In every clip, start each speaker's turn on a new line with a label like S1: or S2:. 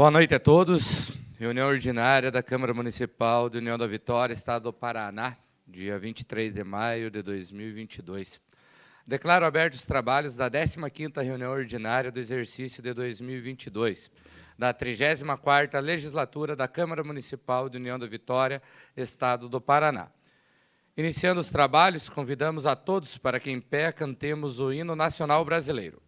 S1: Boa noite a todos. Reunião ordinária da Câmara Municipal de União da Vitória, Estado do Paraná, dia 23 de maio de 2022. Declaro abertos os trabalhos da 15ª reunião ordinária do exercício de 2022, da 34ª legislatura da Câmara Municipal de União da Vitória, Estado do Paraná. Iniciando os trabalhos, convidamos a todos para que em pé cantemos o hino nacional brasileiro.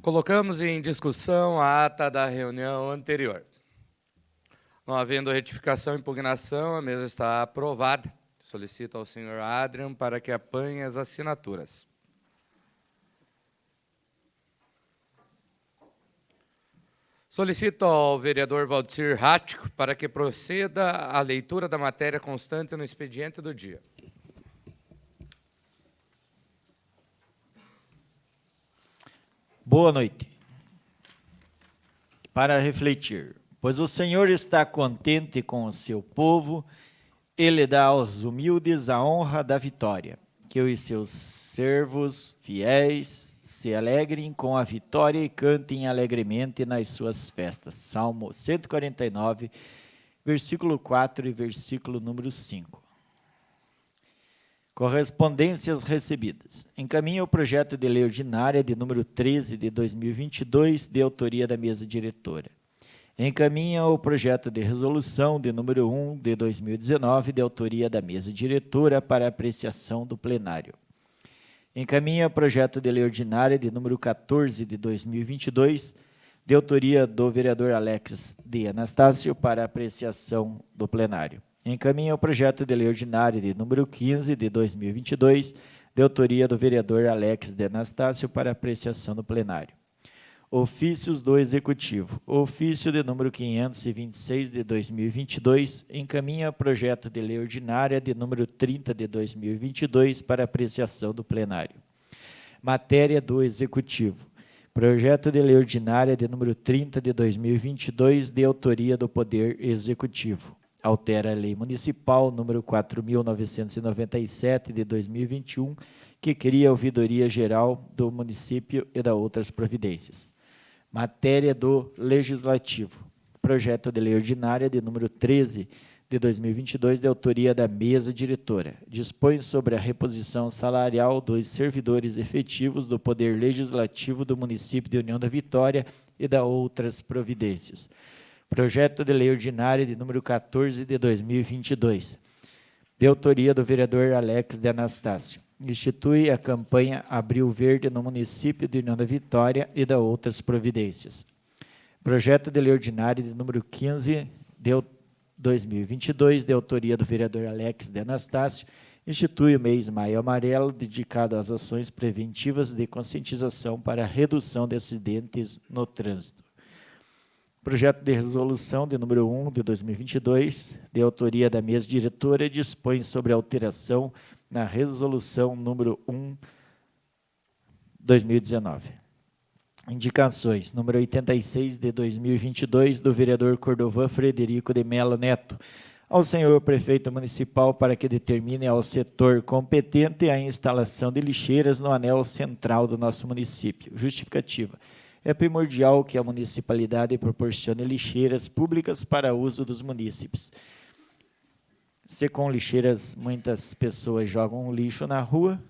S1: Colocamos em discussão a ata da reunião anterior. Não havendo retificação e impugnação, a mesa está aprovada. Solicito ao senhor Adrian para que apanhe as assinaturas. Solicito ao vereador Valdecir Rático para que proceda à leitura da matéria constante no expediente do dia.
S2: Boa noite. Para refletir, pois o Senhor está contente com o seu povo, Ele dá aos humildes a honra da vitória. Que os seus servos fiéis se alegrem com a vitória e cantem alegremente nas suas festas. Salmo 149, versículo 4 e versículo número 5. Correspondências recebidas. Encaminha o projeto de lei ordinária de número 13 de 2022, de autoria da mesa diretora. Encaminha o projeto de resolução de número 1 de 2019, de autoria da mesa diretora, para apreciação do plenário. Encaminha o projeto de lei ordinária de número 14 de 2022, de autoria do vereador Alex de Anastácio, para apreciação do plenário. Encaminha o projeto de lei ordinária de número 15 de 2022, de autoria do vereador Alex de Anastácio, para apreciação do plenário. Ofícios do Executivo. O ofício de número 526 de 2022 encaminha o projeto de lei ordinária de número 30 de 2022 para apreciação do plenário. Matéria do Executivo. Projeto de lei ordinária de número 30 de 2022, de autoria do Poder Executivo. Altera a Lei Municipal número 4.997 de 2021, que cria a Ouvidoria Geral do município e da outras providências. Matéria do Legislativo. Projeto de lei ordinária de número 13 de 2022, de autoria da mesa diretora. Dispõe sobre a reposição salarial dos servidores efetivos do Poder Legislativo do município de União da Vitória e da outras providências. Projeto de lei ordinária de número 14 de 2022, de autoria do vereador Alex de Anastácio. Institui a campanha Abril Verde no município de União da Vitória e da outras providências. Projeto de lei ordinária de número 15 de 2022, de autoria do vereador Alex de Anastácio. Institui o mês Maio Amarelo, dedicado às ações preventivas de conscientização para a redução de acidentes no trânsito. Projeto de resolução de número 1 de 2022, de autoria da mesa diretora, dispõe sobre alteração na resolução número 1, 2019. Indicações. Número 86 de 2022, do vereador Cordovan Frederico de Mello Neto, ao senhor prefeito municipal para que determine ao setor competente a instalação de lixeiras no anel central do nosso município. Justificativa. É primordial que a municipalidade proporcione lixeiras públicas para uso dos munícipes. Se com lixeiras muitas pessoas jogam lixo na rua,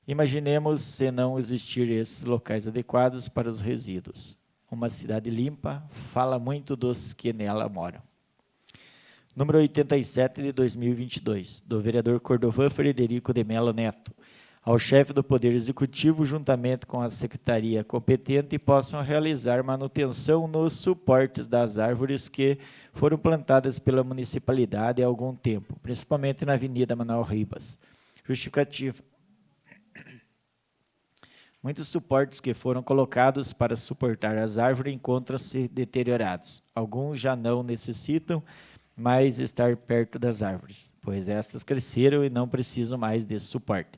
S2: imaginemos se não existir esses locais adequados para os resíduos. Uma cidade limpa fala muito dos que nela moram. Número 87 de 2022, do vereador Cordovan Frederico de Mello Neto, ao chefe do Poder Executivo, juntamente com a secretaria competente, possam realizar manutenção nos suportes das árvores que foram plantadas pela municipalidade há algum tempo, principalmente na Avenida Manuel Ribas. Justificativa. Muitos suportes que foram colocados para suportar as árvores encontram-se deteriorados. Alguns já não necessitam mais estar perto das árvores, pois estas cresceram e não precisam mais desse suporte.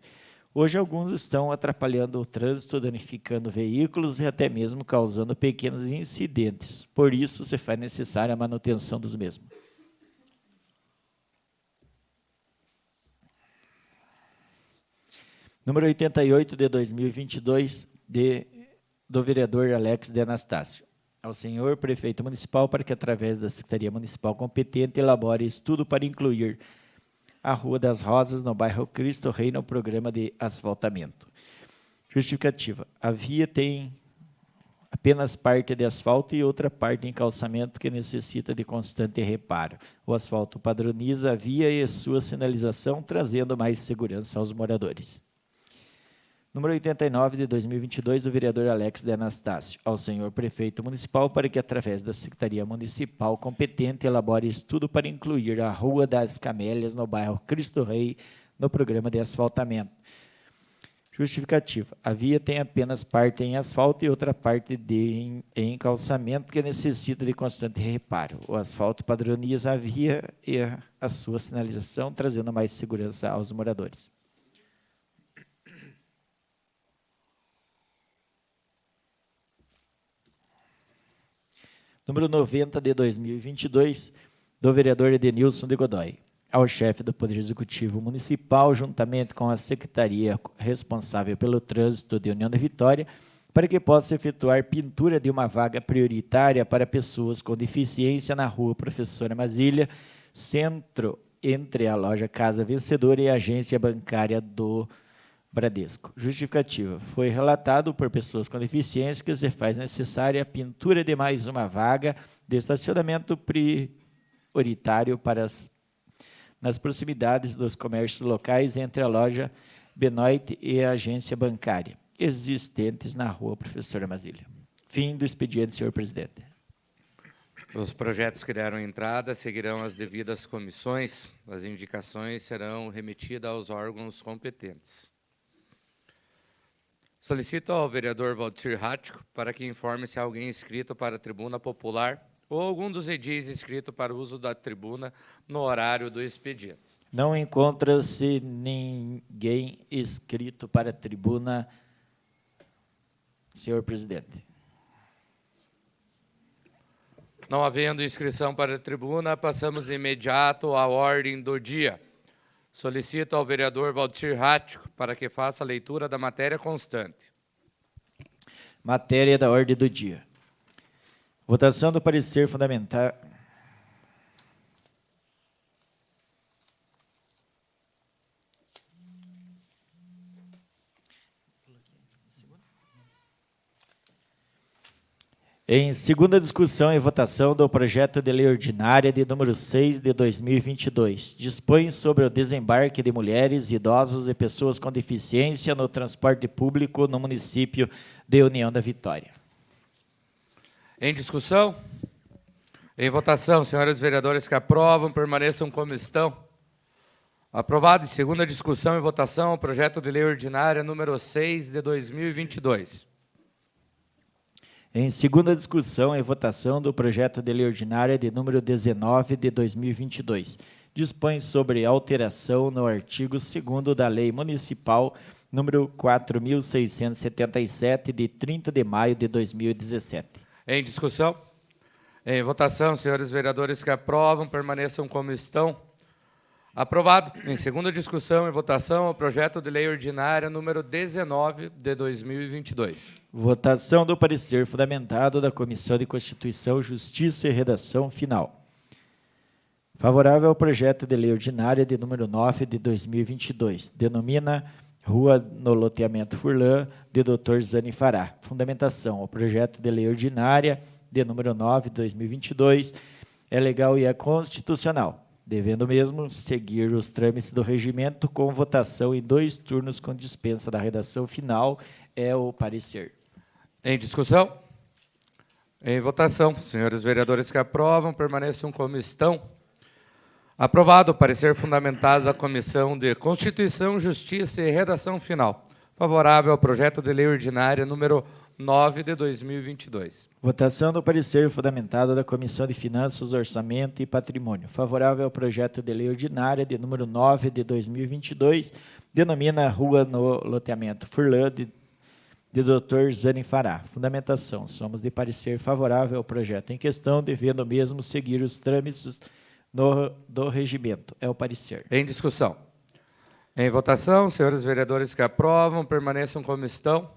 S2: Hoje, alguns estão atrapalhando o trânsito, danificando veículos e até mesmo causando pequenos incidentes. Por isso, se faz necessária a manutenção dos mesmos. Número 88 de 2022, do vereador Alex de Anastácio. Ao senhor prefeito municipal para que, através da Secretaria Municipal competente, elabore estudo para incluir a Rua das Rosas, no bairro Cristo Rei, no programa de asfaltamento. Justificativa. A via tem apenas parte de asfalto e outra parte em calçamento que necessita de constante reparo. O asfalto padroniza a via e sua sinalização, trazendo mais segurança aos moradores. Número 89 de 2022, do vereador Alex de Anastácio, ao senhor prefeito municipal para que, através da Secretaria Municipal competente, elabore estudo para incluir a Rua das Camélias, no bairro Cristo Rei, no programa de asfaltamento. Justificativa. A via tem apenas parte em asfalto e outra parte em calçamento que necessita de constante reparo. O asfalto padroniza a via e a sua sinalização, trazendo mais segurança aos moradores. Número 90 de 2022, do vereador Edenilson de Godoy, ao chefe do Poder Executivo Municipal, juntamente com a secretaria responsável pelo trânsito de União da Vitória, para que possa efetuar pintura de uma vaga prioritária para pessoas com deficiência na rua Professora Masília, centro entre a loja Casa Vencedora e a agência bancária do Bradesco. Justificativa. Foi relatado por pessoas com deficiência que se faz necessária a pintura de mais uma vaga de estacionamento prioritário nas proximidades dos comércios locais entre a loja Benoit e a agência bancária, existentes na rua Professora Masília. Fim do expediente, senhor presidente.
S1: Os projetos que deram entrada seguirão as devidas comissões. As indicações serão remetidas aos órgãos competentes. Solicito ao vereador Valdir Rático para que informe se há alguém inscrito para a tribuna popular ou algum dos edis inscrito para o uso da tribuna no horário do expediente.
S2: Não encontra-se ninguém inscrito para a tribuna, senhor presidente.
S1: Não havendo inscrição para a tribuna, passamos de imediato à ordem do dia. Solicito ao vereador Valdir Rático para que faça a leitura da matéria constante.
S2: Matéria da ordem do dia. Votação do parecer fundamental. Em segunda discussão e votação do projeto de lei ordinária de número 6 de 2022, dispõe sobre o desembarque de mulheres, idosos e pessoas com deficiência no transporte público no município de União da Vitória.
S1: Em discussão? Em votação, senhores vereadores que aprovam, permaneçam como estão. Aprovado em segunda discussão e votação o projeto de lei ordinária número 6 de 2022.
S2: Em segunda discussão e votação do projeto de lei ordinária de número 19 de 2022, dispõe sobre alteração no artigo 2º da Lei Municipal número 4.677, de 30 de maio de 2017.
S1: Em discussão? Em votação, senhores vereadores que aprovam, permaneçam como estão. Aprovado. Em segunda discussão e votação, o projeto de lei ordinária número 19 de 2022.
S2: Votação do parecer fundamentado da Comissão de Constituição, Justiça e Redação final. Favorável ao projeto de lei ordinária de número 9 de 2022. Denomina Rua no Loteamento Furlan, de Dr. Zani Fará. Fundamentação. O projeto de lei ordinária de número 9 de 2022 é legal e é constitucional, devendo mesmo seguir os trâmites do regimento com votação em 2 turnos com dispensa da redação final, é o parecer.
S1: Em discussão? Em votação. Senhores vereadores que aprovam, permaneçam como estão. Aprovado o parecer fundamentado da Comissão de Constituição, Justiça e Redação final. Favorável ao projeto de lei ordinária número 9 de 2022.
S2: Votação do parecer fundamentado da Comissão de Finanças, Orçamento e Patrimônio. Favorável ao projeto de lei ordinária de número 9 de 2022, denomina Rua no Loteamento Furlan, de Dr. Zani Fará. Fundamentação. Somos de parecer favorável ao projeto em questão, devendo mesmo seguir os trâmites do regimento. É o parecer.
S1: Em discussão. Em votação, senhores vereadores que aprovam, permaneçam como estão.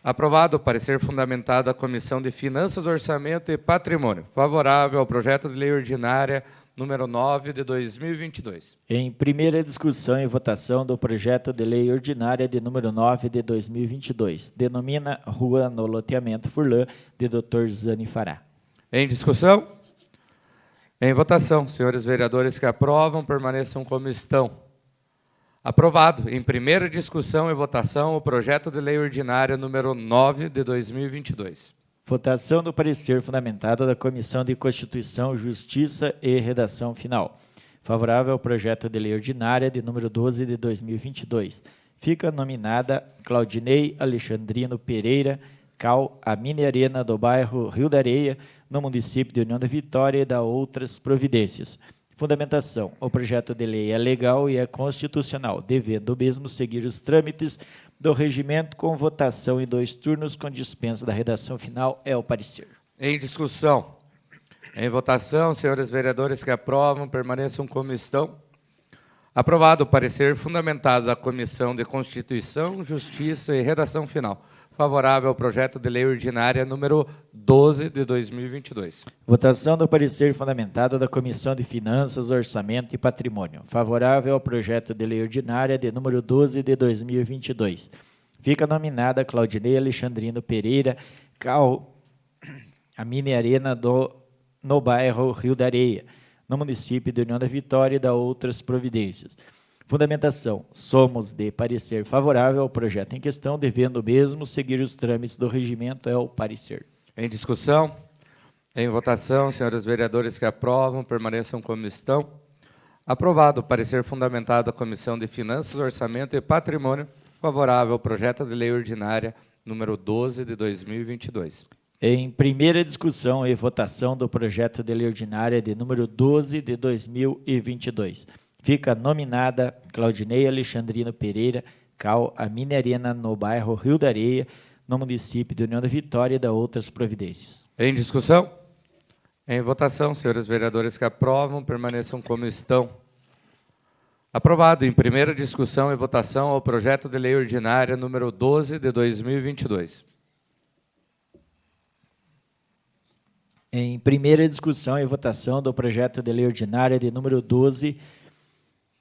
S1: Aprovado o parecer fundamentado da Comissão de Finanças, Orçamento e Patrimônio. Favorável ao projeto de lei ordinária número 9 de 2022.
S2: Em primeira discussão e votação do projeto de lei ordinária de número 9 de 2022. Denomina Rua no Loteamento Furlan, de Dr. Zani Fará.
S1: Em discussão? Em votação, senhores vereadores que aprovam, permaneçam como estão. Aprovado. Em primeira discussão e votação, o projeto de lei ordinária número 9 de 2022.
S2: Votação do parecer fundamentado da Comissão de Constituição, Justiça e Redação final. Favorável ao projeto de lei ordinária de número 12 de 2022. Fica nominada Claudinei Alexandrino Pereira Cal, a mini arena do bairro Rio da Areia, no município de União da Vitória, e da outras providências. Fundamentação. O projeto de lei é legal e é constitucional, devendo o mesmo seguir os trâmites do regimento com votação em 2 turnos com dispensa da redação final. É o parecer. Em
S1: discussão. Em votação, senhores vereadores que aprovam, permaneçam como estão. Aprovado o parecer fundamentado da Comissão de Constituição, Justiça e Redação final. Favorável ao projeto de lei ordinária número 12 de 2022.
S2: Votação do parecer fundamentado da Comissão de Finanças, Orçamento e Patrimônio. Favorável ao projeto de lei ordinária de número 12 de 2022. Fica nominada Claudinei Alexandrino Pereira, CAU, a Mini Arena no bairro Rio da Areia, no município de União da Vitória e da outras providências. Fundamentação. Somos de parecer favorável ao projeto em questão, devendo mesmo seguir os trâmites do regimento, é o parecer.
S1: Em discussão? Em votação, senhores vereadores que aprovam, permaneçam como estão. Aprovado o parecer fundamentado da Comissão de Finanças, Orçamento e Patrimônio, favorável ao projeto de lei ordinária número 12 de 2022.
S2: Em primeira discussão e votação do projeto de lei ordinária de número 12 de 2022. Fica nominada Claudinei Alexandrino Pereira, CAU, a Mini Arena no bairro Rio da Areia, no município de União da Vitória e da outras providências.
S1: Em discussão? Em votação, senhores vereadores que aprovam, permaneçam como estão. Aprovado em primeira discussão e votação ao projeto de lei ordinária número 12 de 2022.
S2: Em primeira discussão e votação do projeto de lei ordinária de número 12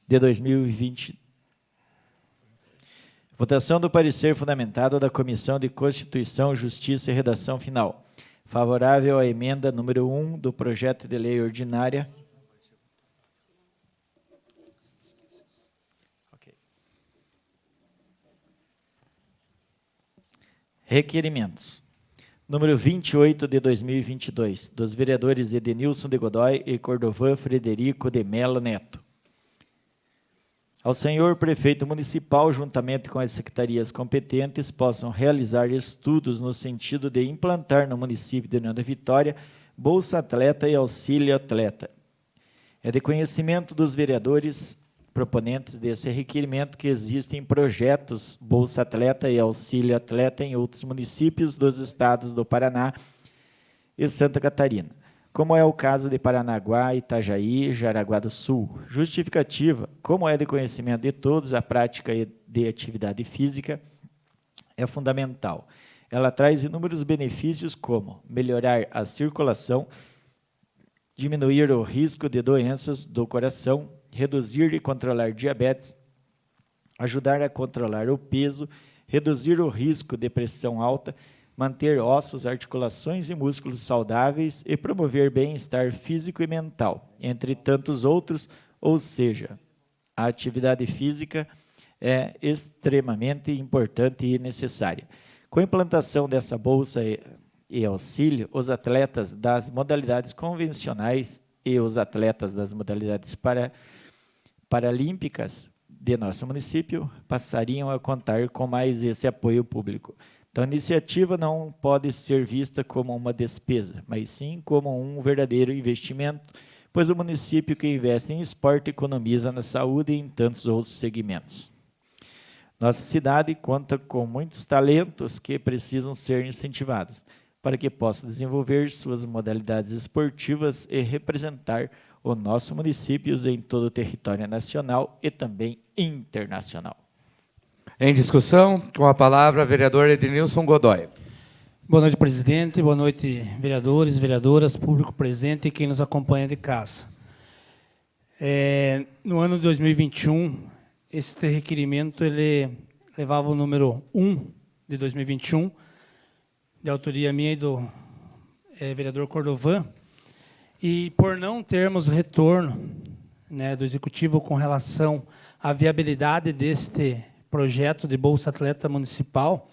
S2: de 2020. Votação do parecer fundamentado da Comissão de Constituição, Justiça e Redação Final. Favorável à emenda número 1 do projeto de lei ordinária. Requerimentos. Número 28 de 2022, dos vereadores Edenilson de Godoy e Cordovan Frederico de Melo Neto. Ao senhor prefeito municipal, juntamente com as secretarias competentes, possam realizar estudos no sentido de implantar no município de União da Vitória Bolsa Atleta e Auxílio Atleta. É de conhecimento dos vereadores proponentes desse requerimento que existem projetos Bolsa Atleta e Auxílio Atleta em outros municípios dos estados do Paraná e Santa Catarina, como é o caso de Paranaguá, Itajaí e Jaraguá do Sul. Justificativa: como é de conhecimento de todos, a prática de atividade física é fundamental. Ela traz inúmeros benefícios como melhorar a circulação, diminuir o risco de doenças do coração, reduzir e controlar diabetes, ajudar a controlar o peso, reduzir o risco de pressão alta, manter ossos, articulações e músculos saudáveis e promover bem-estar físico e mental, entre tantos outros, ou seja, a atividade física é extremamente importante e necessária. Com a implantação dessa bolsa e auxílio, os atletas das modalidades convencionais e os atletas das modalidades paralímpicas de nosso município passariam a contar com mais esse apoio público. Então, a iniciativa não pode ser vista como uma despesa, mas sim como um verdadeiro investimento, pois o município que investe em esporte economiza na saúde e em tantos outros segmentos. Nossa cidade conta com muitos talentos que precisam ser incentivados para que possam desenvolver suas modalidades esportivas e representar o nosso município em todo o território nacional e também internacional.
S1: Em discussão, com a palavra, vereador Edenilson Godoy.
S3: Boa noite, presidente. Boa noite, vereadores, vereadoras, público presente e quem nos acompanha de casa. No ano de 2021, esse requerimento ele levava o número 1 de 2021, de autoria minha e do vereador Cordovan, e por não termos retorno, né, do Executivo com relação à viabilidade deste projeto de Bolsa Atleta Municipal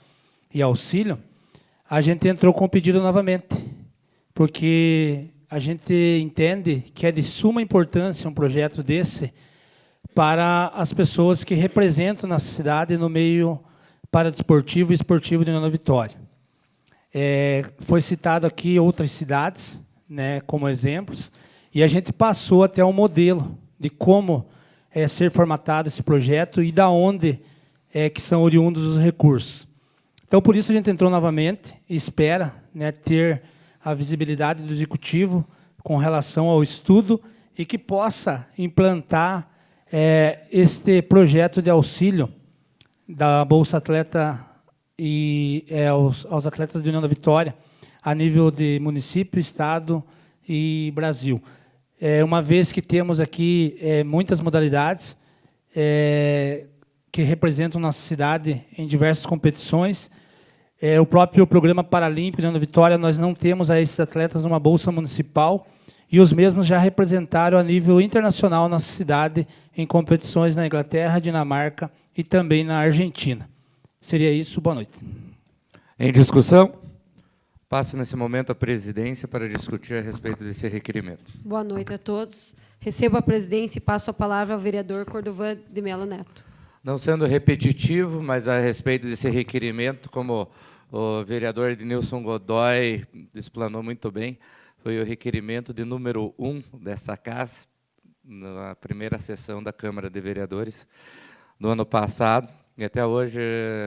S3: e auxílio, a gente entrou com o pedido novamente, porque a gente entende que é de suma importância um projeto desse para as pessoas que representam na cidade no meio paradesportivo e esportivo de União da Vitória. Foi citado aqui outras cidades, né, como exemplos, e a gente passou até um modelo de como ser formatado esse projeto e da onde que são oriundos os recursos. Então, por isso, a gente entrou novamente e espera, né, ter a visibilidade do Executivo com relação ao estudo e que possa implantar este projeto de auxílio da Bolsa Atleta e aos atletas de União da Vitória, a nível de município, estado e Brasil. Uma vez que temos aqui muitas modalidades que representam nossa cidade em diversas competições, o próprio Programa Paralímpico de União da Vitória, nós não temos a esses atletas uma bolsa municipal, e os mesmos já representaram a nível internacional nossa cidade em competições na Inglaterra, Dinamarca e também na Argentina. Seria isso. Boa noite.
S1: Em discussão? Passo nesse momento a presidência para discutir a respeito desse requerimento.
S4: Boa noite a todos. Recebo a presidência e passo a palavra ao vereador Cordovan de Melo Neto.
S1: Não sendo repetitivo, mas a respeito desse requerimento, como o vereador Ednilson Godoy explanou muito bem, foi o requerimento de número 1 desta casa, na primeira sessão da Câmara de Vereadores do ano passado, e até hoje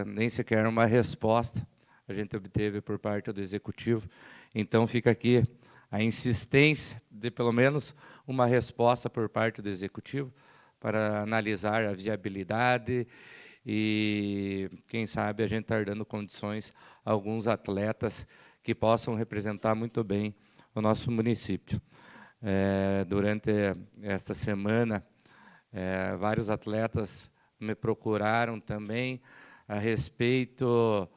S1: nem sequer uma resposta a gente obteve por parte do Executivo. Então, fica aqui a insistência de, pelo menos, uma resposta por parte do Executivo para analisar a viabilidade e, quem sabe, a gente estar dando condições a alguns atletas que possam representar muito bem o nosso município. Durante esta semana, vários atletas me procuraram também a respeito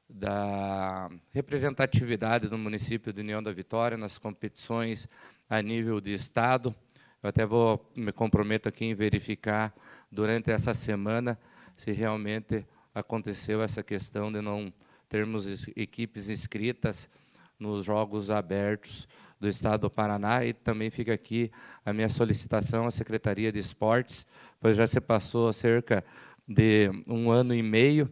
S1: da representatividade do município de União da Vitória nas competições a nível de estado. Eu até me comprometo aqui em verificar durante essa semana se realmente aconteceu essa questão de não termos equipes inscritas nos Jogos Abertos do Estado do Paraná, e também fica aqui a minha solicitação à Secretaria de Esportes, pois já se passou cerca de 1 ano e meio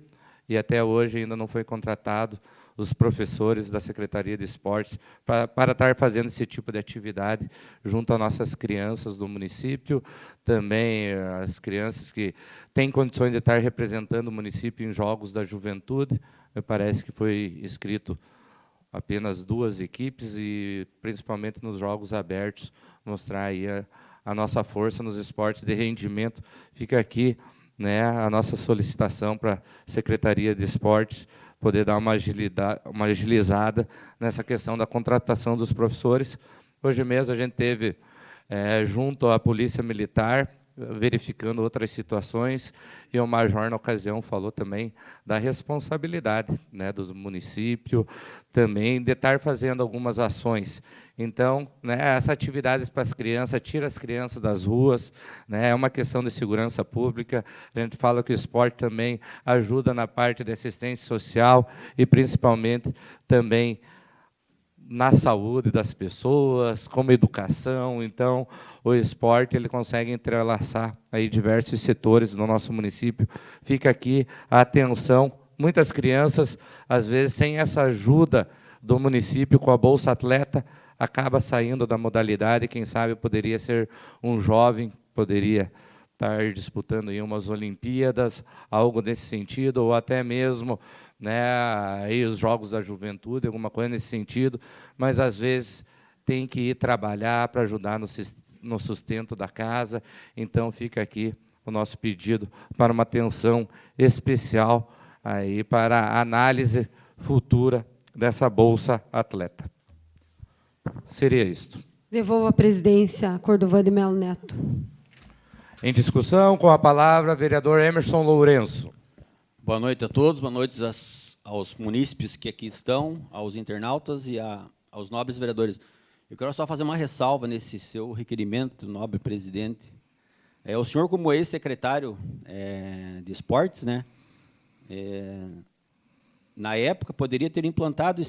S1: e até hoje ainda não foi contratado os professores da Secretaria de Esportes para estar fazendo esse tipo de atividade junto às nossas crianças do município, também as crianças que têm condições de estar representando o município em Jogos da Juventude. Me parece que foi inscrito apenas 2 equipes e, principalmente nos Jogos Abertos, mostrar aí a nossa força nos esportes de rendimento. Fica aqui, né, a nossa solicitação para a Secretaria de Esportes poder dar uma agilizada nessa questão da contratação dos professores. Hoje mesmo a gente teve, junto à Polícia Militar, verificando outras situações, e o major, na ocasião, falou também da responsabilidade, né, do município, também de estar fazendo algumas ações. Então, né, essa atividade para as crianças, tira as crianças das ruas, né, é uma questão de segurança pública. A gente fala que o esporte também ajuda na parte de assistência social e, principalmente, também na saúde das pessoas, como educação. Então, o esporte ele consegue entrelaçar aí diversos setores do nosso município. Fica aqui a atenção. Muitas crianças, às vezes, sem essa ajuda do município com a Bolsa Atleta, acaba saindo da modalidade. Quem sabe poderia ser um jovem, poderia estar disputando em umas Olimpíadas, algo nesse sentido, ou até mesmo, né, aí os Jogos da Juventude, alguma coisa nesse sentido, mas às vezes tem que ir trabalhar para ajudar no sustento da casa. Então fica aqui o nosso pedido para uma atenção especial aí para a análise futura dessa Bolsa Atleta. Seria isto.
S4: Devolvo a presidência a Cordovan de Melo Neto.
S1: Em discussão, com a palavra, vereador Emerson Lourenço.
S5: Boa noite a todos, boa noite aos munícipes que aqui estão, aos internautas e aos nobres vereadores. Eu quero só fazer uma ressalva nesse seu requerimento, nobre presidente. O senhor, como ex-secretário de esportes, né, na época, poderia ter implantado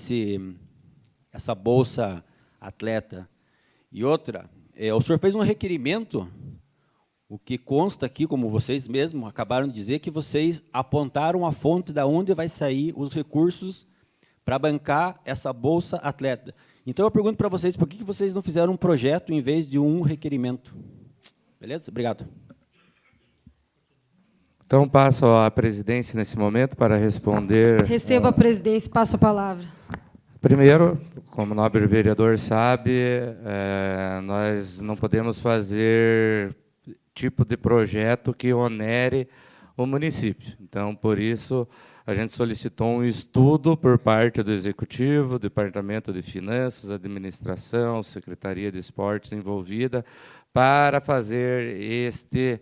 S5: essa Bolsa Atleta. E outra, o senhor fez um requerimento. O que consta aqui, como vocês mesmos acabaram de dizer, que vocês apontaram a fonte de onde vai sair os recursos para bancar essa Bolsa Atleta. Então, eu pergunto para vocês, por que vocês não fizeram um projeto em vez de um requerimento? Beleza? Obrigado.
S1: Então, passo a presidência nesse momento para responder.
S4: Recebo a presidência e passo a palavra.
S1: Primeiro, como o nobre vereador sabe, nós não podemos fazer tipo de projeto que onere o município. Então, por isso, a gente solicitou um estudo por parte do Executivo, Departamento de Finanças, Administração, Secretaria de Esportes envolvida, para fazer este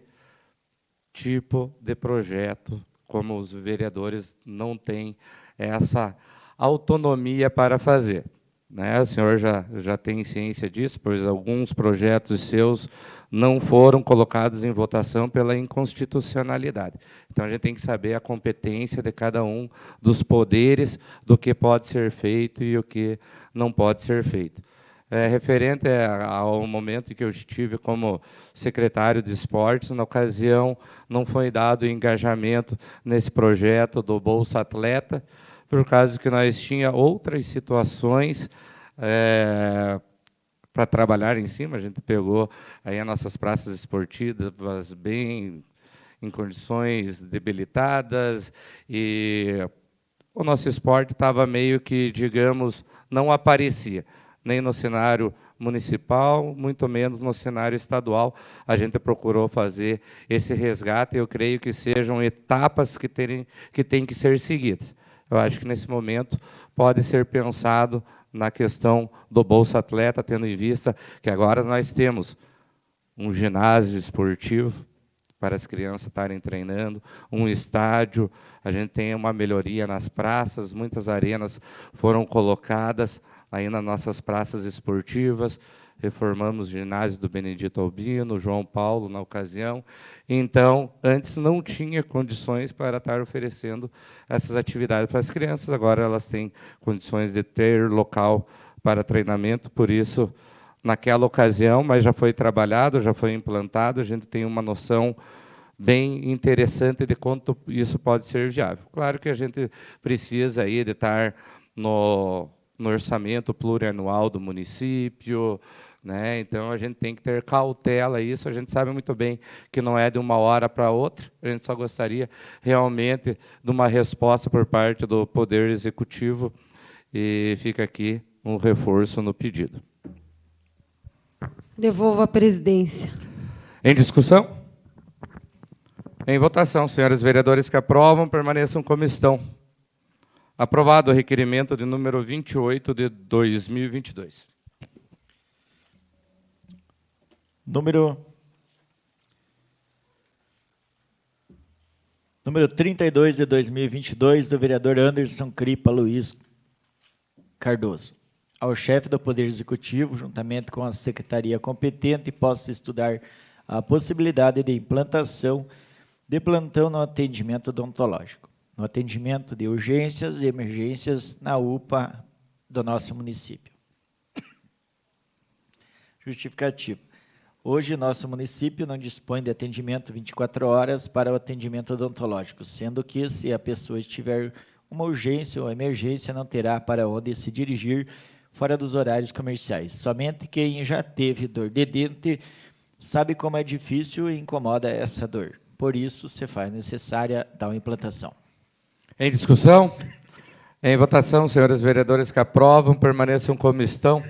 S1: tipo de projeto, como os vereadores não têm essa autonomia para fazer. Né? O senhor já tem ciência disso, pois alguns projetos seus não foram colocados em votação pela inconstitucionalidade. Então, a gente tem que saber a competência de cada um dos poderes, do que pode ser feito e o que não pode ser feito. Referente ao momento que eu estive como secretário de esportes, na ocasião não foi dado engajamento nesse projeto do Bolsa Atleta, por causa que nós tinha outras situações para trabalhar em cima. A gente pegou aí as nossas praças esportivas bem em condições debilitadas, e o nosso esporte estava meio que, digamos, não aparecia, nem no cenário municipal, muito menos no cenário estadual. A gente procurou fazer esse resgate, e eu creio que sejam etapas que têm que ser seguidas. Eu acho que, nesse momento, pode ser pensado na questão do Bolsa Atleta, tendo em vista que agora nós temos um ginásio esportivo para as crianças estarem treinando, um estádio, a gente tem uma melhoria nas praças, muitas arenas foram colocadas aí nas nossas praças esportivas, reformamos o ginásio do Benedito Albino, João Paulo, na ocasião. Então, antes não tinha condições para estar oferecendo essas atividades para as crianças, agora elas têm condições de ter local para treinamento, por isso, naquela ocasião, mas já foi trabalhado, já foi implantado, a gente tem uma noção bem interessante de quanto isso pode ser viável. Claro que a gente precisa aí de estar no orçamento plurianual do município, né? Então, a gente tem que ter cautela a isso. A gente sabe muito bem que não é de uma hora para outra. A gente só gostaria realmente de uma resposta por parte do Poder Executivo, e fica aqui um reforço no pedido.
S4: Devolvo à presidência.
S1: Em discussão? Em votação. Senhores vereadores que aprovam, permaneçam como estão. Aprovado o requerimento de número 28 de 2022.
S2: Número 32 de 2022, do vereador Anderson Cripa Luiz Cardoso. Ao chefe do Poder Executivo, juntamente com a secretaria competente, posso estudar a possibilidade de implantação de plantão no atendimento odontológico, no atendimento de urgências e emergências na UPA do nosso município. Justificativo. Hoje, nosso município não dispõe de atendimento 24 horas para o atendimento odontológico, sendo que, se a pessoa tiver uma urgência ou emergência, não terá para onde se dirigir fora dos horários comerciais. Somente quem já teve dor de dente sabe como é difícil e incomoda essa dor. Por isso, se faz necessária tal implantação.
S1: Em discussão? Em votação, senhores vereadores que aprovam, permaneçam como estão.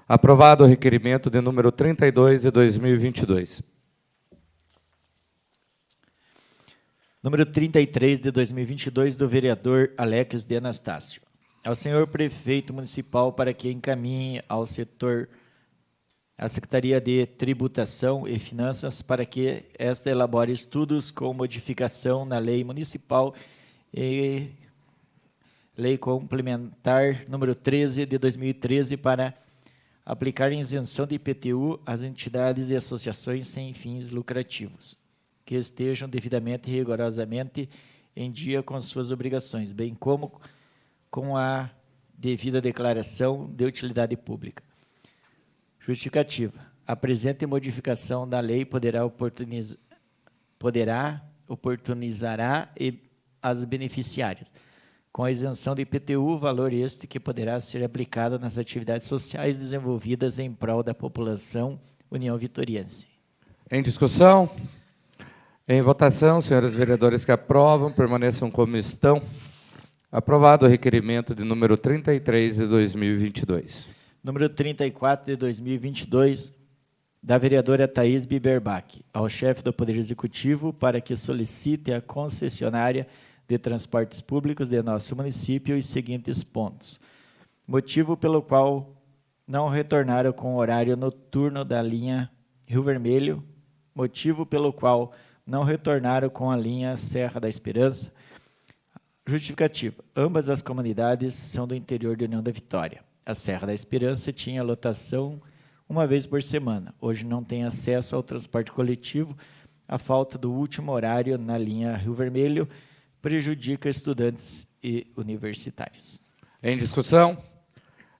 S1: Aprovado o requerimento de número 32 de 2022.
S2: Número 33 de 2022, do vereador Alex de Anastácio. Ao senhor prefeito municipal para que encaminhe ao setor a Secretaria de Tributação e Finanças para que esta elabore estudos com modificação na lei municipal e lei complementar número 13 de 2013 para aplicar isenção de IPTU às entidades e associações sem fins lucrativos, que estejam devidamente e rigorosamente em dia com suas obrigações, bem como com a devida declaração de utilidade pública. Justificativa. A presente modificação da lei oportunizará as beneficiárias, com a isenção do IPTU, valor este que poderá ser aplicado nas atividades sociais desenvolvidas em prol da população União Vitoriense.
S1: Em discussão? Em votação, senhores vereadores que aprovam, permaneçam como estão. Aprovado o requerimento de número 33 de 2022.
S2: Número 34 de 2022, da vereadora Thaís Biberbach, ao chefe do Poder Executivo para que solicite a concessionária de transportes públicos de nosso município os seguintes pontos. Motivo pelo qual não retornaram com o horário noturno da linha Rio Vermelho, motivo pelo qual não retornaram com a linha Serra da Esperança. Justificativa. Ambas as comunidades são do interior de União da Vitória. A Serra da Esperança tinha lotação uma vez por semana. Hoje não tem acesso ao transporte coletivo. A falta do último horário na linha Rio Vermelho prejudica estudantes e universitários.
S1: Em discussão?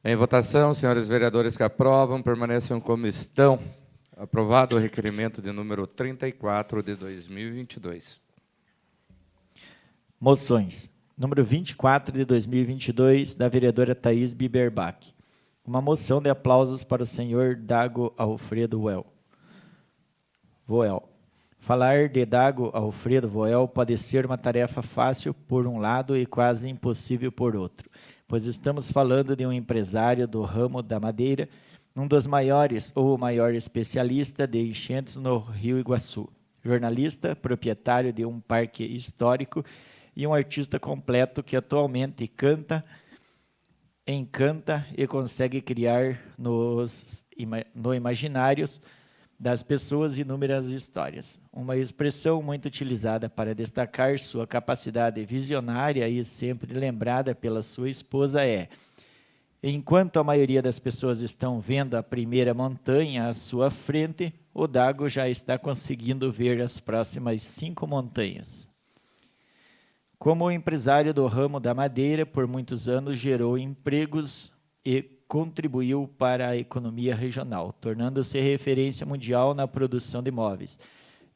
S1: Em votação, senhores vereadores que aprovam, permaneçam como estão. Aprovado o requerimento de número 34 de 2022.
S2: Moções. Número 24 de 2022, da vereadora Thaís Biberbach. Uma moção de aplausos para o senhor Dago Alfredo Voel. Falar de Dago Alfredo Voel pode ser uma tarefa fácil por um lado e quase impossível por outro, pois estamos falando de um empresário do ramo da madeira, um dos maiores ou o maior especialista de enchentes no Rio Iguaçu, jornalista, proprietário de um parque histórico e um artista completo que atualmente canta, encanta e consegue criar no imaginários das pessoas inúmeras histórias. Uma expressão muito utilizada para destacar sua capacidade visionária e sempre lembrada pela sua esposa é: enquanto a maioria das pessoas estão vendo a primeira montanha à sua frente, o Dago já está conseguindo ver as próximas 5 montanhas. Como empresário do ramo da madeira, por muitos anos gerou empregos e contribuiu para a economia regional, tornando-se referência mundial na produção de móveis.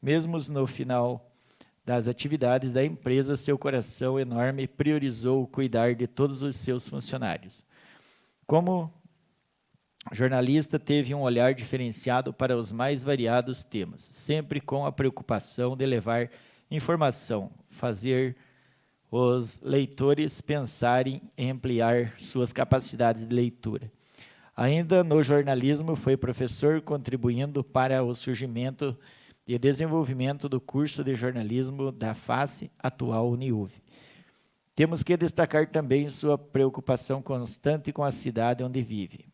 S2: Mesmo no final das atividades da empresa, seu coração enorme priorizou cuidar de todos os seus funcionários. Como jornalista, teve um olhar diferenciado para os mais variados temas, sempre com a preocupação de levar informação, fazer os leitores pensarem em ampliar suas capacidades de leitura. Ainda no jornalismo, foi professor, contribuindo para o surgimento e desenvolvimento do curso de jornalismo da FACE, atual Uniuv. Temos que destacar também sua preocupação constante com a cidade onde vive,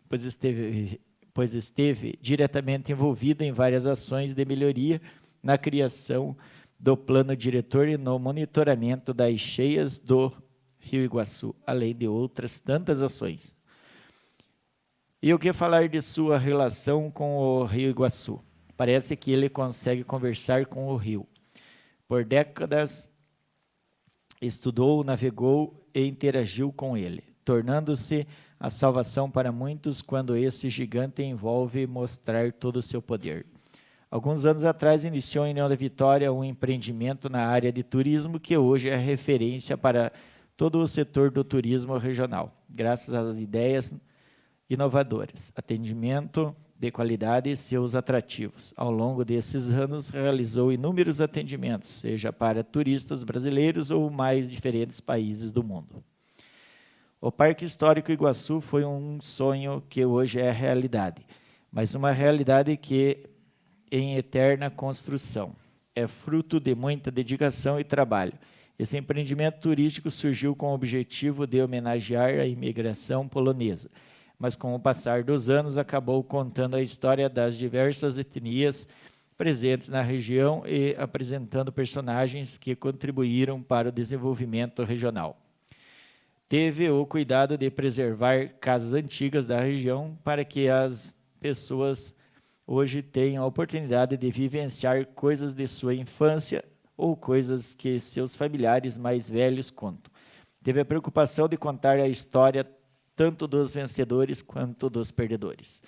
S2: pois esteve diretamente envolvido em várias ações de melhoria na criação do plano diretor e no monitoramento das cheias do Rio Iguaçu, além de outras tantas ações. E o que falar de sua relação com o Rio Iguaçu? Parece que ele consegue conversar com o rio. Por décadas, estudou, navegou e interagiu com ele, tornando-se a salvação para muitos quando esse gigante envolve mostrar todo o seu poder. Alguns anos atrás, iniciou em União da Vitória um empreendimento na área de turismo que hoje é referência para todo o setor do turismo regional, graças às ideias inovadoras, atendimento de qualidade e seus atrativos. Ao longo desses anos, realizou inúmeros atendimentos, seja para turistas brasileiros ou mais diferentes países do mundo. O Parque Histórico Iguaçu foi um sonho que hoje é realidade, mas uma realidade que em eterna construção. É fruto de muita dedicação e trabalho. Esse empreendimento turístico surgiu com o objetivo de homenagear a imigração polonesa, mas com o passar dos anos acabou contando a história das diversas etnias presentes na região e apresentando personagens que contribuíram para o desenvolvimento regional. Teve o cuidado de preservar casas antigas da região para que as pessoas hoje tenham a oportunidade de vivenciar coisas de sua infância ou coisas que seus familiares mais velhos contam. Teve a preocupação de contar a história tanto dos vencedores quanto dos perdedores.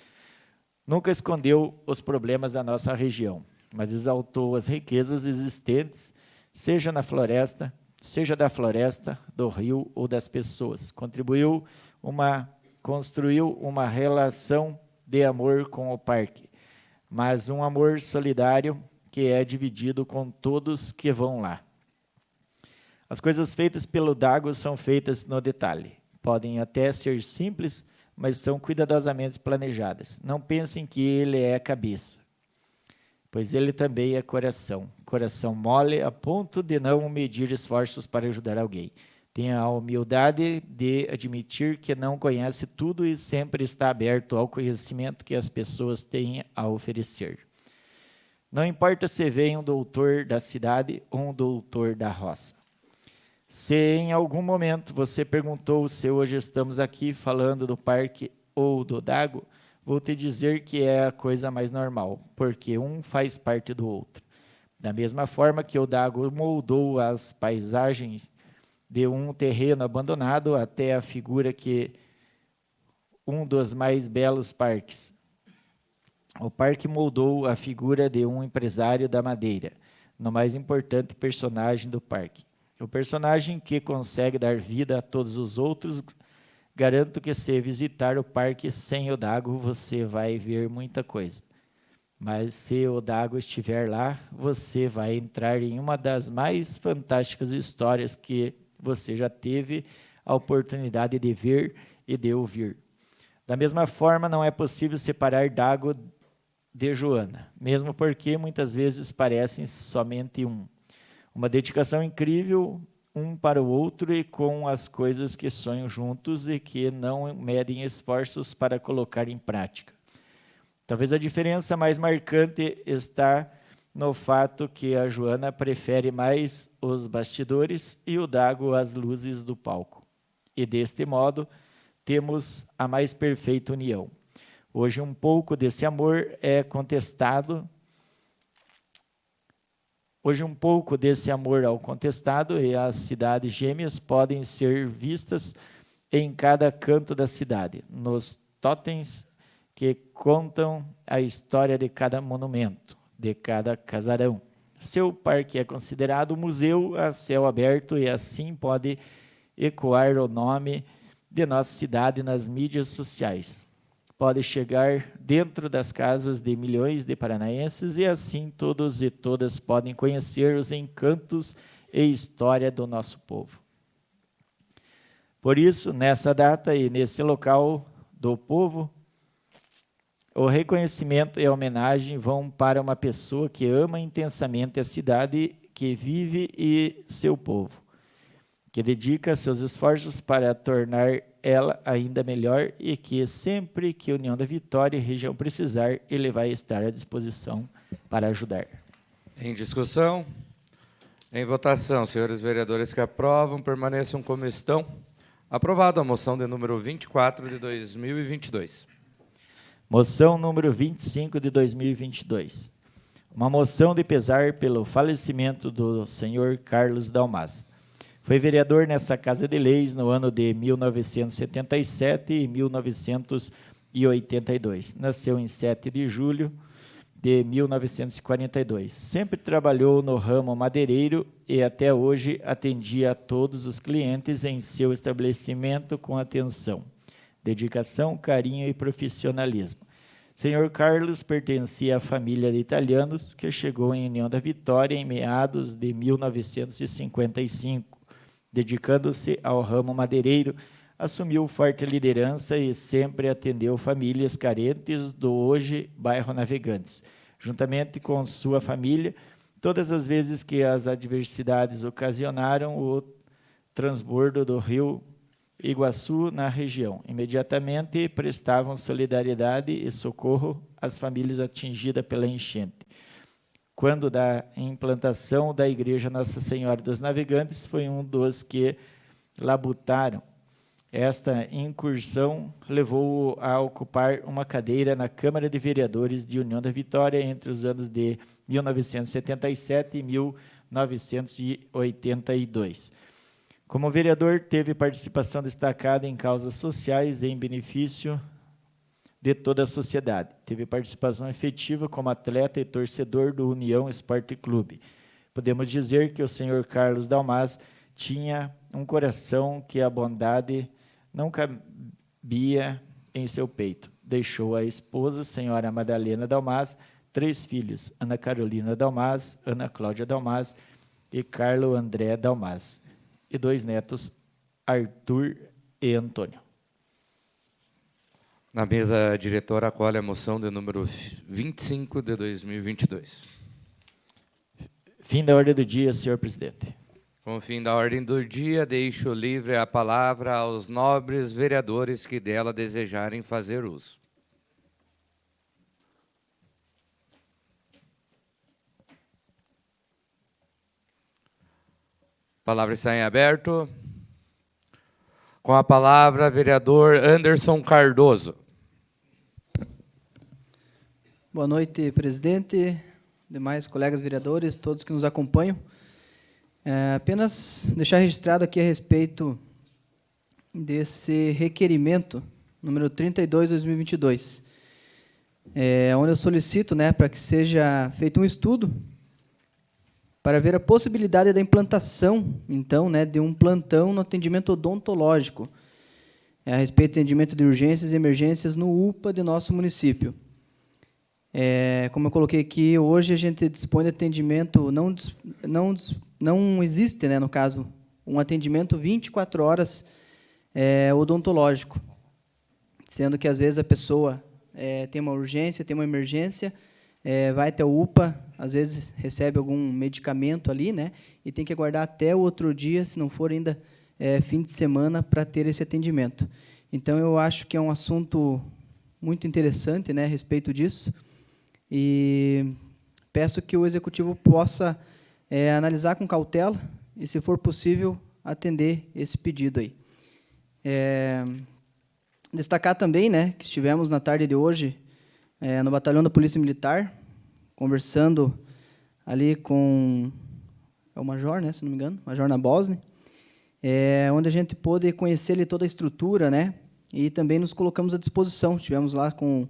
S2: Nunca escondeu os problemas da nossa região, mas exaltou as riquezas existentes, seja na floresta, seja da floresta, do rio ou das pessoas. Construiu uma relação de amor com o parque, mas um amor solidário que é dividido com todos que vão lá. As coisas feitas pelo Dago são feitas no detalhe. Podem até ser simples, mas são cuidadosamente planejadas. Não pensem que ele é a cabeça, pois ele também é coração. coração mole a ponto de não medir esforços para ajudar alguém. Tenha a humildade de admitir que não conhece tudo e sempre está aberto ao conhecimento que as pessoas têm a oferecer. Não importa se vem um doutor da cidade ou um doutor da roça. Se em algum momento você perguntou se hoje estamos aqui falando do parque ou do Dago, vou te dizer que é a coisa mais normal, porque um faz parte do outro. Da mesma forma que o Dago moldou as paisagens de um terreno abandonado até a figura que um dos mais belos parques. O parque moldou a figura de um empresário da madeira, no mais importante personagem do parque. O personagem que consegue dar vida a todos os outros. Garanto que se visitar o parque sem o Dago, você vai ver muita coisa. Mas se o Dago estiver lá, você vai entrar em uma das mais fantásticas histórias que você já teve a oportunidade de ver e de ouvir. Da mesma forma, não é possível separar Dago de Joana, mesmo porque muitas vezes parecem somente um. Uma dedicação incrível um para o outro e com as coisas que sonham juntos e que não medem esforços para colocar em prática. Talvez a diferença mais marcante está no fato que a Joana prefere mais os bastidores e o Dago as luzes do palco. E deste modo, temos a mais perfeita união. Hoje um pouco desse amor é contestado. Hoje um pouco desse amor ao contestado e as cidades gêmeas podem ser vistas em cada canto da cidade, nos totens que contam a história de cada monumento, de cada casarão. Seu parque é considerado um museu a céu aberto e assim pode ecoar o nome de nossa cidade nas mídias sociais. Pode chegar dentro das casas de milhões de paranaenses e assim todos e todas podem conhecer os encantos e história do nosso povo. Por isso, nessa data e nesse local do povo, o reconhecimento e a homenagem vão para uma pessoa que ama intensamente a cidade que vive e seu povo, que dedica seus esforços para tornar ela ainda melhor e que sempre que a União da Vitória e região precisar, ele vai estar à disposição para ajudar.
S1: Em discussão, em votação, senhores vereadores que aprovam, permaneçam como estão. Aprovado a moção de número 24 de 2022.
S2: Moção número 25 de 2022. Uma moção de pesar pelo falecimento do senhor Carlos Dalmas. Foi vereador nessa Casa de Leis no ano de 1977 e 1982. Nasceu em 7 de julho de 1942. Sempre trabalhou no ramo madeireiro e até hoje atendia a todos os clientes em seu estabelecimento com atenção, dedicação, carinho e profissionalismo. Senhor Carlos pertencia à família de italianos que chegou em União da Vitória em meados de 1955. Dedicando-se ao ramo madeireiro, assumiu forte liderança e sempre atendeu famílias carentes do hoje bairro Navegantes. Juntamente com sua família, todas as vezes que as adversidades ocasionaram o transbordo do rio Iguaçu na região, imediatamente prestavam solidariedade e socorro às famílias atingidas pela enchente. Quando da implantação da Igreja Nossa Senhora dos Navegantes, foi um dos que labutaram. Esta incursão levou-o a ocupar uma cadeira na Câmara de Vereadores de União da Vitória entre os anos de 1977 e 1982. Como vereador, teve participação destacada em causas sociais em benefício de toda a sociedade. Teve participação efetiva como atleta e torcedor do União Esporte Clube. Podemos dizer que o senhor Carlos Dalmas tinha um coração que a bondade não cabia em seu peito. Deixou a esposa, senhora Madalena Dalmas, 3 filhos, Ana Carolina Dalmas, Ana Cláudia Dalmas e Carlo André Dalmas, e 2 netos, Arthur e Antônio.
S1: Na mesa diretora, acolhe a moção de número 25 de 2022.
S2: Fim da ordem do dia, senhor presidente.
S1: Com o fim da ordem do dia, deixo livre a palavra aos nobres vereadores que dela desejarem fazer uso. Palavra está em aberto. Com a palavra, vereador Anderson Cardoso.
S6: Boa noite, presidente, demais colegas vereadores, todos que nos acompanham. Apenas deixar registrado aqui a respeito desse requerimento, número 32/2022, onde eu solicito, para que seja feito um estudo para ver a possibilidade da implantação, então, de um plantão no atendimento odontológico, a respeito do atendimento de urgências e emergências no UPA de nosso município. Como eu coloquei aqui, hoje a gente dispõe de atendimento, não existe, no caso, um atendimento 24 horas odontológico, sendo que, às vezes, a pessoa tem uma urgência, tem uma emergência, vai até o UPA, às vezes recebe algum medicamento ali, e tem que aguardar até o outro dia, se não for ainda fim de semana, para ter esse atendimento. Então, eu acho que é um assunto muito interessante, a respeito disso, e peço que o Executivo possa analisar com cautela e, se for possível, atender esse pedido aí. Destacar também, que estivemos na tarde de hoje no batalhão da Polícia Militar, conversando ali com o Major, se não me engano, Major Nabosny, onde a gente pôde conhecer ali toda a estrutura, e também nos colocamos à disposição. Estivemos lá com o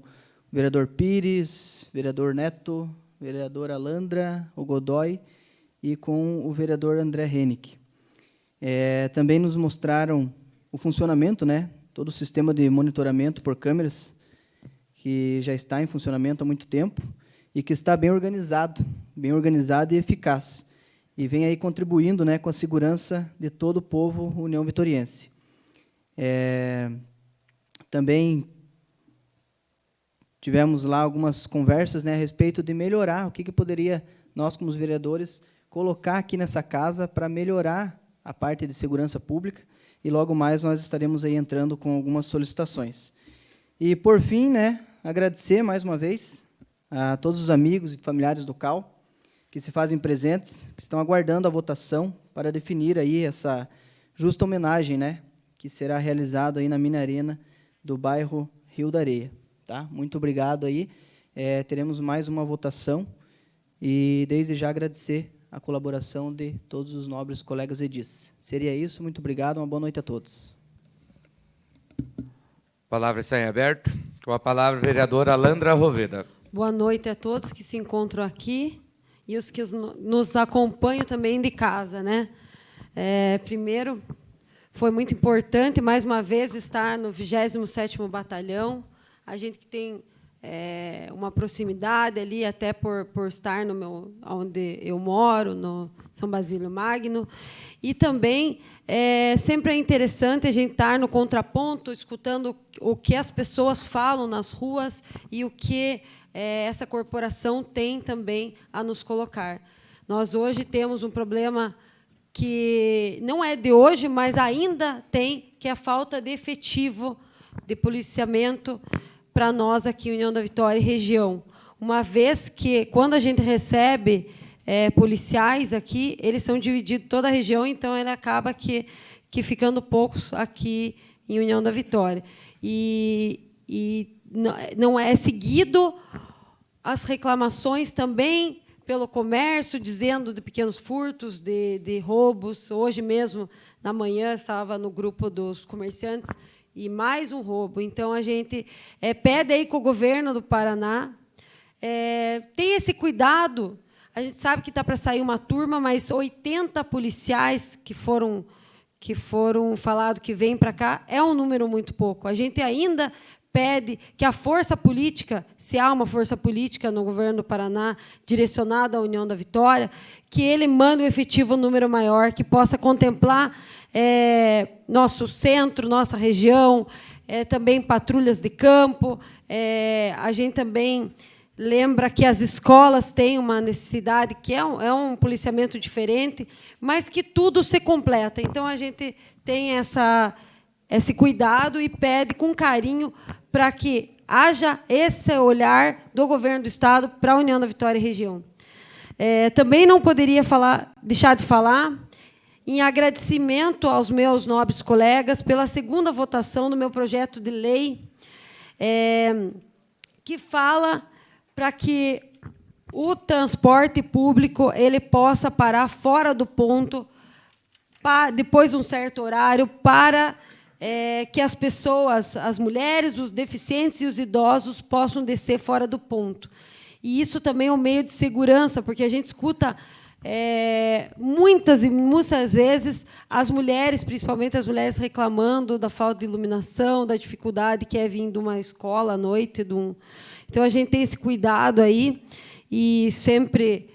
S6: vereador Pires, vereador Neto, vereadora Alandra, o Godoy, e com o vereador André Hennick. Também nos mostraram o funcionamento, todo o sistema de monitoramento por câmeras, que já está em funcionamento há muito tempo e que está bem organizado e eficaz, e vem aí contribuindo com a segurança de todo o povo união vitoriense. Também tivemos lá algumas conversas a respeito de melhorar, o que poderia nós, como os vereadores, colocar aqui nessa casa para melhorar a parte de segurança pública, e logo mais nós estaremos aí entrando com algumas solicitações. E, por fim, agradecer mais uma vez a todos os amigos e familiares do CAL, que se fazem presentes, que estão aguardando a votação para definir aí essa justa homenagem, que será realizada aí na Mina Arena do bairro Rio da Areia. Tá? Muito obrigado aí. Teremos mais uma votação e, desde já, agradecer a colaboração de todos os nobres colegas edis. Seria isso. Muito obrigado. Uma boa noite a todos.
S1: A palavra está em aberto. Com a palavra, a vereadora Alandra Roveda.
S4: Boa noite a todos que se encontram aqui e os que nos acompanham também de casa. Primeiro, foi muito importante, mais uma vez, estar no 27º Batalhão. A gente que tem uma proximidade ali, até por estar onde eu moro, no São Basílio Magno. E também sempre é interessante a gente estar no contraponto, escutando o que as pessoas falam nas ruas e o que essa corporação tem também a nos colocar. Nós hoje temos um problema que não é de hoje, mas ainda tem, que é a falta de efetivo de policiamento para nós aqui em União da Vitória e região. Uma vez que, quando a gente recebe policiais aqui, eles são divididos toda a região, então ele acaba que ficando poucos aqui em União da Vitória. E não é seguido as reclamações também pelo comércio, dizendo de pequenos furtos, de roubos. Hoje mesmo, na manhã, estava no grupo dos comerciantes, e mais um roubo. Então, a gente pede aí com o governo do Paraná, tem esse cuidado. A gente sabe que está para sair uma turma, mas 80 policiais que foram falados que vêm para cá é um número muito pouco. A gente ainda pede que a força política, se há uma força política no governo do Paraná direcionada à União da Vitória, que ele mande um efetivo número maior, que possa contemplar nosso centro, nossa região, também patrulhas de campo. A gente também lembra que as escolas têm uma necessidade, que é um policiamento diferente, mas que tudo se completa. Então, a gente tem esse cuidado e pede com carinho para que haja esse olhar do governo do Estado para a União da Vitória e região. Também não poderia deixar de falar em agradecimento aos meus nobres colegas pela segunda votação do meu projeto de lei, que fala para que o transporte público ele possa parar fora do ponto, depois de um certo horário, para que as pessoas, as mulheres, os deficientes e os idosos possam descer fora do ponto. E isso também é um meio de segurança, porque a gente escuta muitas e muitas vezes as mulheres, principalmente as mulheres, reclamando da falta de iluminação, da dificuldade que é vir de uma escola à noite. Então, a gente tem esse cuidado aí e sempre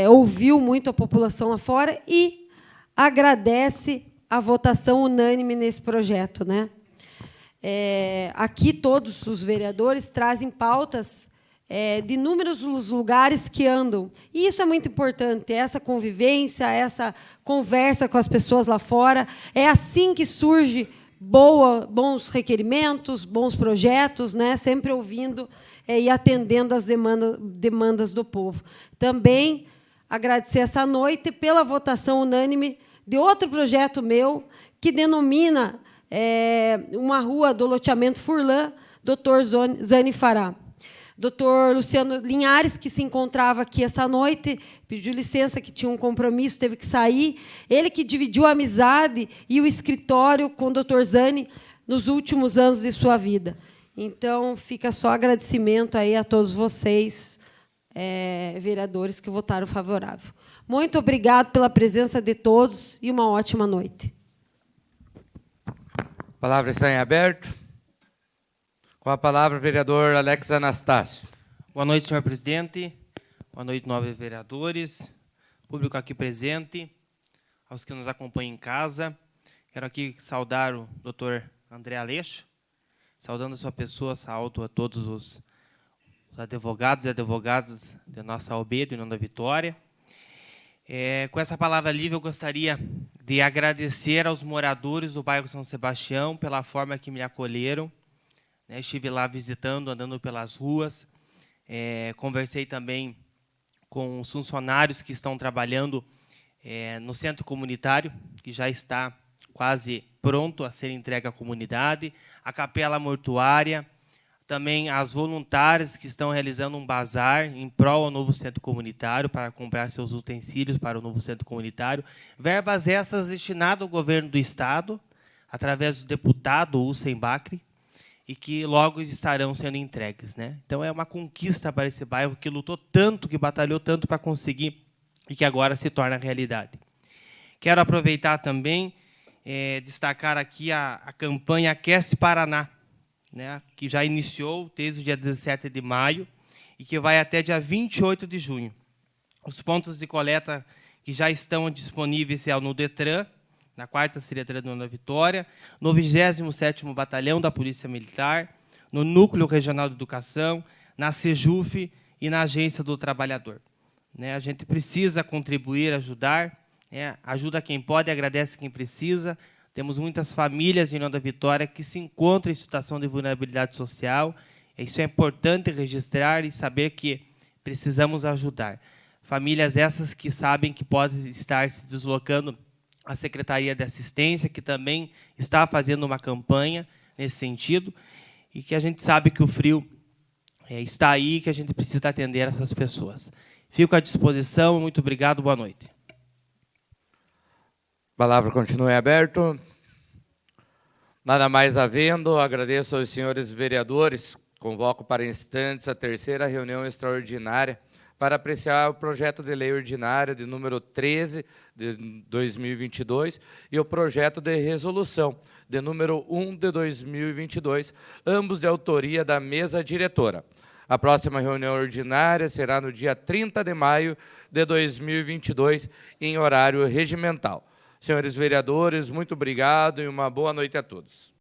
S4: ouviu muito a população lá fora e agradece a votação unânime nesse projeto, né? Aqui, todos os vereadores trazem pautas de inúmeros lugares que andam. E isso é muito importante, essa convivência, essa conversa com as pessoas lá fora. É assim que surge bons requerimentos, bons projetos, né? Sempre ouvindo e atendendo às demandas do povo. Também agradecer essa noite pela votação unânime de outro projeto meu, que denomina uma rua do loteamento Furlan, Dr. Zani Fará. Dr. Luciano Linhares, que se encontrava aqui essa noite, pediu licença, que tinha um compromisso, teve que sair. Ele que dividiu a amizade e o escritório com o Dr. Zani nos últimos anos de sua vida. Então, fica só agradecimento aí a todos vocês, vereadores, que votaram favorável. Muito obrigado pela presença de todos e uma ótima noite.
S1: A palavra está em aberto. Com a palavra, o vereador Alex Anastácio.
S7: Boa noite, senhor presidente. Boa noite, nobres vereadores, público aqui presente, aos que nos acompanham em casa. Quero aqui saudar o doutor André Aleixo, saudando a sua pessoa, saúdo a todos os advogados e advogadas da nossa OB, do União da Vitória. Com essa palavra livre, eu gostaria de agradecer aos moradores do bairro São Sebastião pela forma que me acolheram. Estive lá visitando, andando pelas ruas, conversei também com os funcionários que estão trabalhando no centro comunitário, que já está quase pronto a ser entregue à comunidade, a capela mortuária, também as voluntárias que estão realizando um bazar em prol ao novo centro comunitário para comprar seus utensílios para o novo centro comunitário. Verbas essas destinadas ao governo do Estado, através do deputado Hussein Bacri, e que logo estarão sendo entregues, né? Então, é uma conquista para esse bairro que lutou tanto, que batalhou tanto para conseguir e que agora se torna realidade. Quero aproveitar também, destacar aqui a campanha Aquece Paraná, né, que já iniciou desde o dia 17 de maio e que vai até dia 28 de junho. Os pontos de coleta que já estão disponíveis no DETRAN, na 4ª Secretaria da União da Vitória, no 27º Batalhão da Polícia Militar, no Núcleo Regional de Educação, na SEJUF e na Agência do Trabalhador. A gente precisa contribuir, ajudar, ajuda quem pode, agradece quem precisa. Temos muitas famílias em União da Vitória que se encontram em situação de vulnerabilidade social. Isso é importante registrar e saber que precisamos ajudar. Famílias essas que sabem que podem estar se deslocando à Secretaria de Assistência, que também está fazendo uma campanha nesse sentido, e que a gente sabe que o frio está aí, que a gente precisa atender essas pessoas. Fico à disposição, muito obrigado, boa noite.
S1: A palavra continua aberta. Nada mais havendo, agradeço aos senhores vereadores. Convoco para instantes a 3ª reunião extraordinária para apreciar o projeto de lei ordinária de número 13 de 2022 e o projeto de resolução de número 1 de 2022, ambos de autoria da mesa diretora. A próxima reunião ordinária será no dia 30 de maio de 2022, em horário regimental. Senhores vereadores, muito obrigado e uma boa noite a todos.